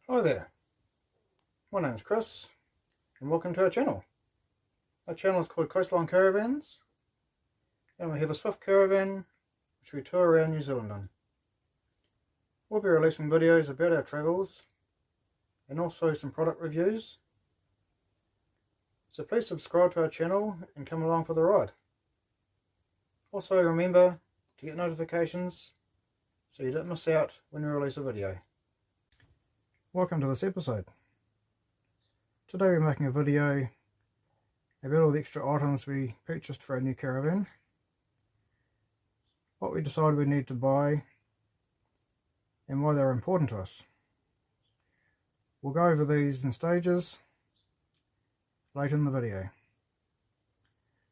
Hi there, my name's Chris and welcome to our channel. Our channel is called Coastline Caravans and we have a Swift caravan which we tour around New Zealand on. We'll be releasing videos about our travels and also some product reviews. So please subscribe to our channel and come along for the ride. Also remember to get notifications so you don't miss out when we release a video. Welcome to this episode. Today we're making a video about all the extra items we purchased for our new caravan, what we decided we need to buy and why they're important to us. We'll go over these in stages later in the video.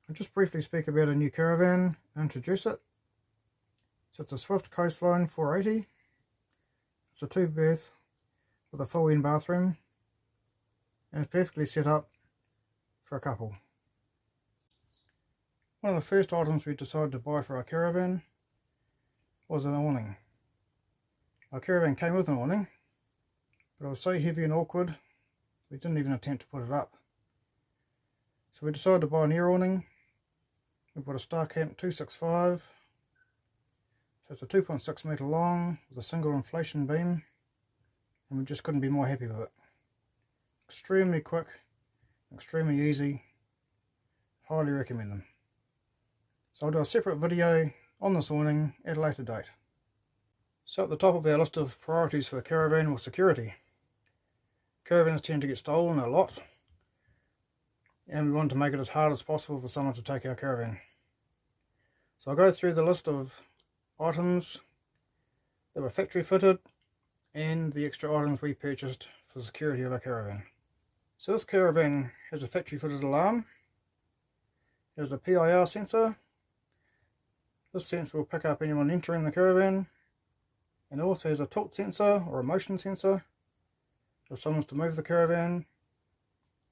I'll just briefly speak about a new caravan and introduce it. So it's a Swift Coastline 480. It's a 2-berth with a full-in bathroom and it's perfectly set up for a couple. One of the first items we decided to buy for our caravan was an awning. Our caravan came with an awning, but it was so heavy and awkward we didn't even attempt to put it up. So we decided to buy an air awning. We bought a Starcamp 265. So it's a 2.6 metre long with a single inflation beam, and we just couldn't be more happy with it. Extremely quick, extremely easy. Highly recommend them. So I'll do a separate video on this awning at a later date. So at the top of our list of priorities for the caravan was security. Caravans tend to get stolen a lot, and we wanted to make it as hard as possible for someone to take our caravan. So I'll go through the list of items that were factory fitted and the extra items we purchased for the security of our caravan. So this caravan has a factory fitted alarm. It has a PIR sensor. This sensor will pick up anyone entering the caravan, and it also has a tilt sensor or a motion sensor. If someone's to move the caravan,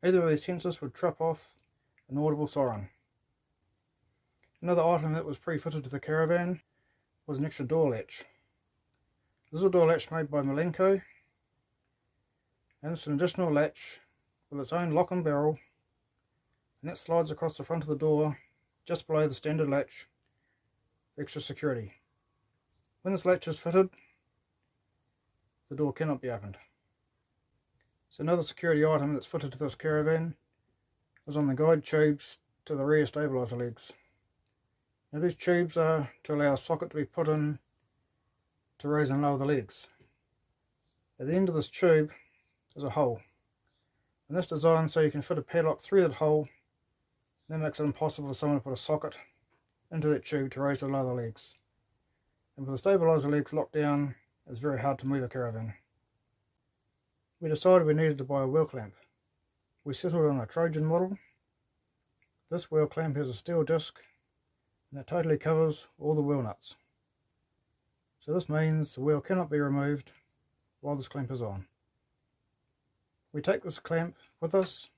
either of these sensors would trip off an audible siren. Another item that was pre-fitted to the caravan was an extra door latch. This is a door latch made by Malenko, and it's an additional latch with its own lock and barrel, and that slides across the front of the door just below the standard latch for extra security. When this latch is fitted, the door cannot be opened. So another security item that's fitted to this caravan is on the guide tubes to the rear stabiliser legs. Now these tubes are to allow a socket to be put in to raise and lower the legs. At the end of this tube is a hole, and that's designed so you can fit a padlock through that hole, and that makes it impossible for someone to put a socket into that tube to raise or lower the legs. And with the stabiliser legs locked down, it's very hard to move a caravan. We decided we needed to buy a wheel clamp. We settled on a Trojan model. This wheel clamp has a steel disc and that totally covers all the wheel nuts. So this means the wheel cannot be removed while this clamp is on. We take this clamp with us,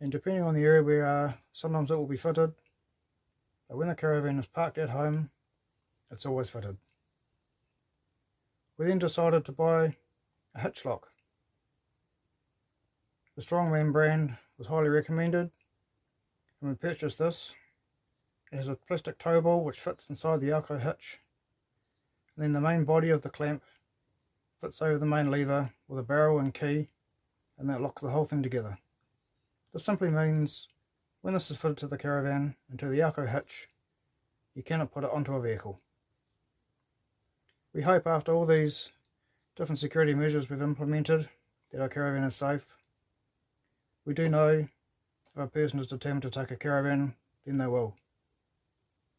and depending on the area we are, sometimes it will be fitted, but when the caravan is parked at home, it's always fitted. We then decided to buy a hitch lock. The Strongman brand was highly recommended, and we purchased this. It has a plastic tow ball which fits inside the Alco hitch, and then the main body of the clamp fits over the main lever with a barrel and key, and that locks the whole thing together. This simply means when this is fitted to the caravan and to the Alco hitch, you cannot put it onto a vehicle. We hope after all these different security measures we've implemented that our caravan is safe. We do know if a person is determined to take a caravan, then they will.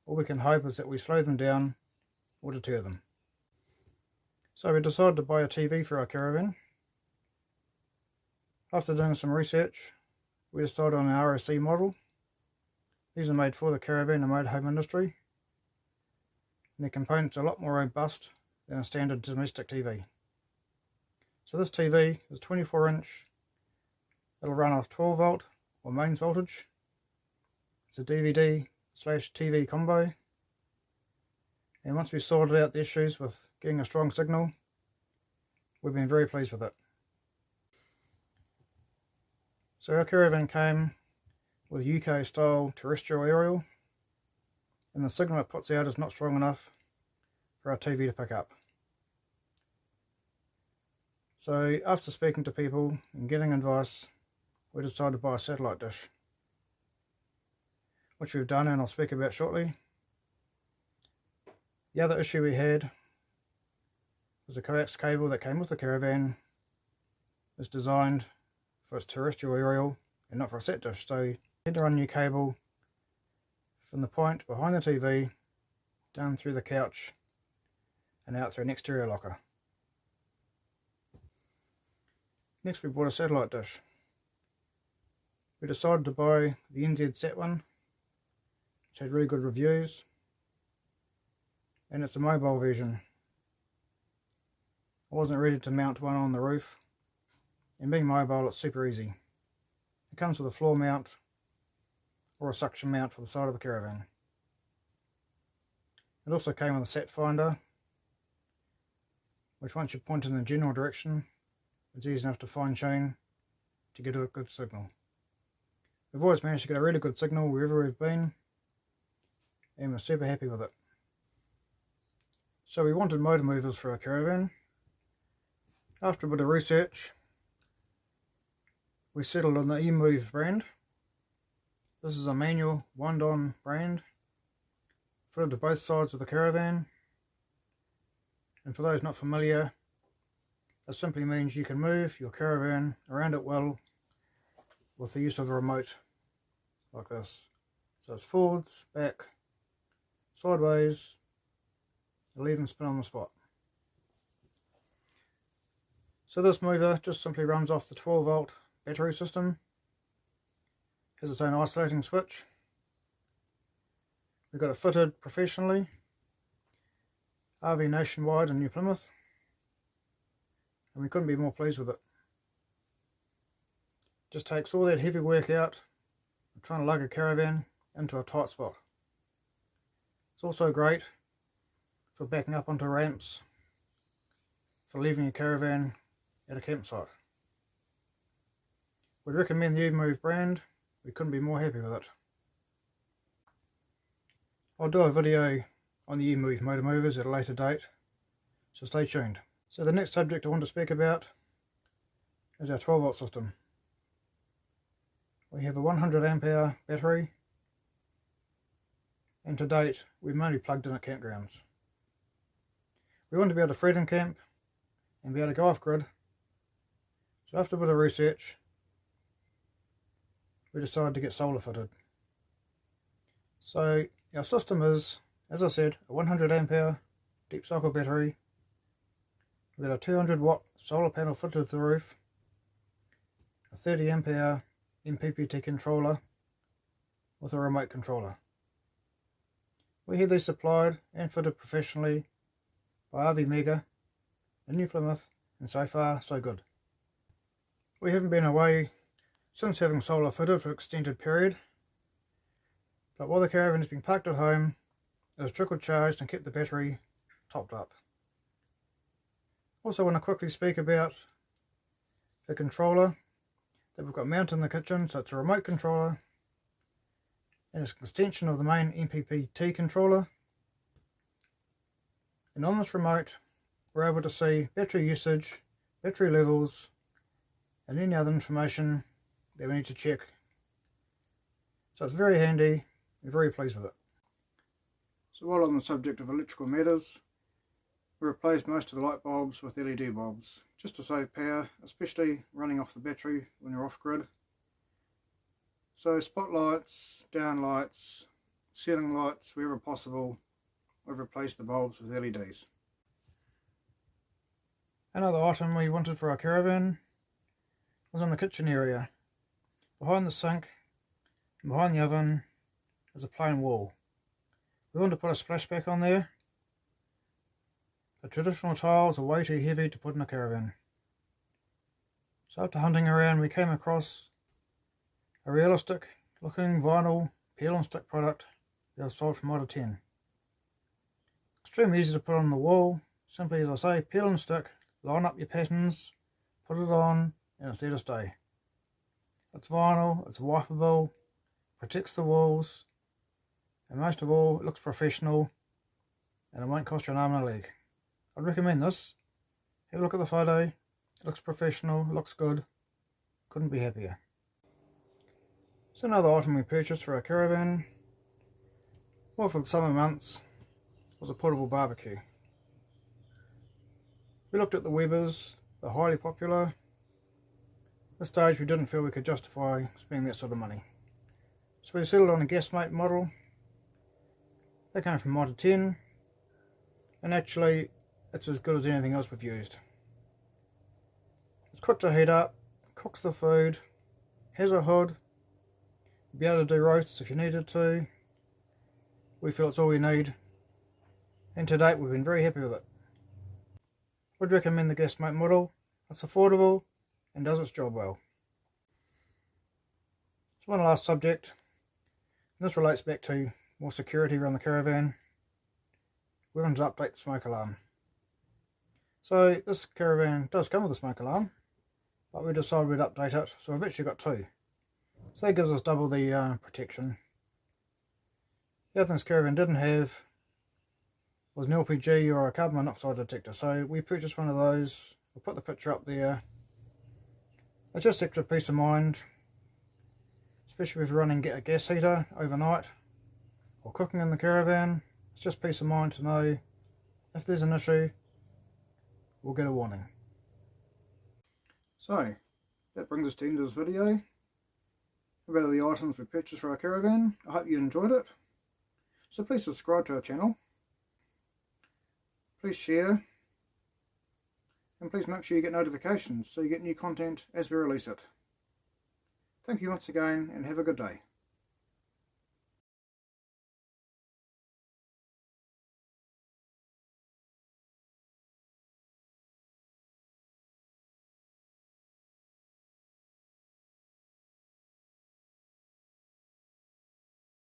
All we can hope is that we slow them down or deter them. So we decided to buy a TV for our caravan. After doing some research, we decided on an ROC model. These are made for the caravan and motorhome industry, and the components are a lot more robust than a standard domestic TV. So this TV is 24-inch. It'll run off 12 volt or mains voltage. It's a DVD/TV combo, and once we sorted out the issues with getting a strong signal, we've been very pleased with it. So our caravan came with UK style terrestrial aerial, and the signal it puts out is not strong enough for our TV to pick up. So after speaking to people and getting advice, we decided to buy a satellite dish, which we've done and I'll speak about shortly. The other issue we had was the coax cable that came with the caravan is designed for its terrestrial aerial and not for a sat dish, so you had to run your cable from the point behind the TV down through the couch and out through an exterior locker. Next we bought a satellite dish. We decided to buy the NZ Sat one. It's had really good reviews and it's a mobile version. I wasn't ready to mount one on the roof, and being mobile it's super easy. It comes with a floor mount or a suction mount for the side of the caravan. It also came with a sat finder, which once you point in the general direction it's easy enough to fine tune to get a good signal. We've always managed to get a really good signal wherever we've been and we're super happy with it. So we wanted motor movers for our caravan. After a bit of research, we settled on the eMove brand. This is a manual wind-on brand, fitted to both sides of the caravan. And for those not familiar, it simply means you can move your caravan around it well with the use of a remote like this. So it's forwards, back, sideways, it'll even spin on the spot. So this mover just simply runs off the 12 volt battery system, has its own isolating switch. We've got it fitted professionally, RV Nationwide in New Plymouth, and we couldn't be more pleased with it. Just takes all that heavy work out of trying to lug a caravan into a tight spot. It's also great for backing up onto ramps, for leaving your caravan at a campsite. We'd recommend the eMove brand. We couldn't be more happy with it. I'll do a video on the eMove motor movers at a later date, so stay tuned. So the next subject I want to speak about is our 12 volt system. We have a 100 ampere battery, and to date we've mainly plugged in at campgrounds. We want to be able to thread in camp and be able to go off grid, so after a bit of research we decided to get solar fitted. So our system is, as I said, a 100 ampere deep cycle battery. We've got a 200 watt solar panel fitted to the roof, a 30 ampere MPPT controller with a remote controller. We had these supplied and fitted professionally by RV Mega in New Plymouth, and so far so good. We haven't been away since having solar fitted for an extended period, but while the caravan has been parked at home, it was trickle charged and kept the battery topped up. Also want to quickly speak about the controller that we've got mounted in the kitchen. So it's a remote controller and it's an extension of the main MPPT controller, and on this remote we're able to see battery usage, battery levels and any other information that we need to check. So it's very handy. We're very pleased with it. So while on the subject of electrical matters, we replaced most of the light bulbs with LED bulbs, just to save power, especially running off the battery when you're off grid. So spotlights, downlights, ceiling lights, wherever possible, we've replaced the bulbs with LEDs. Another item we wanted for our caravan was in the kitchen area. Behind the sink and behind the oven is a plain wall. We want to put a splashback on there, but traditional tiles are way too heavy to put in a caravan. So after hunting around we came across a realistic looking vinyl peel and stick product that was sold from Model 10. Extremely easy to put on the wall, simply as I say, peel and stick line up your patterns, put it on, and it's there to stay. It's vinyl, it's wipeable, protects the walls, and most of all, it looks professional, and it won't cost you an arm and a leg. I'd recommend this. Have a look at the photo. It looks professional, it looks good. Couldn't be happier. So another item we purchased for our caravan, more for the summer months, was a portable barbecue. We looked at the Webers, they're highly popular. At this stage we didn't feel we could justify spending that sort of money. So we settled on a Gasmate model. They came from Mitre 10, and actually it's as good as anything else we've used. It's quick to heat up, cooks the food, has a hood, you'll be able to do roasts if you needed to. We feel it's all we need, and to date we've been very happy with it. Would recommend the Gasmate model. It's affordable and does its job well. So one last subject, and this relates back to more security around the caravan. We wanted to update the smoke alarm. So this caravan does come with a smoke alarm, but we decided we'd update it, so we've actually got two. So that gives us double the protection. The other thing this caravan didn't have was an LPG or a carbon monoxide detector, so we purchased one of those. We'll put the picture up there. It's just extra peace of mind, especially if you're running a gas heater overnight or cooking in the caravan. It's just peace of mind to know if there's an issue, we'll get a warning. So that brings us to the end of this video about the items we purchased for our caravan. I hope you enjoyed it. So please subscribe to our channel, please share, and please make sure you get notifications so you get new content as we release it. Thank you once again and have a good day.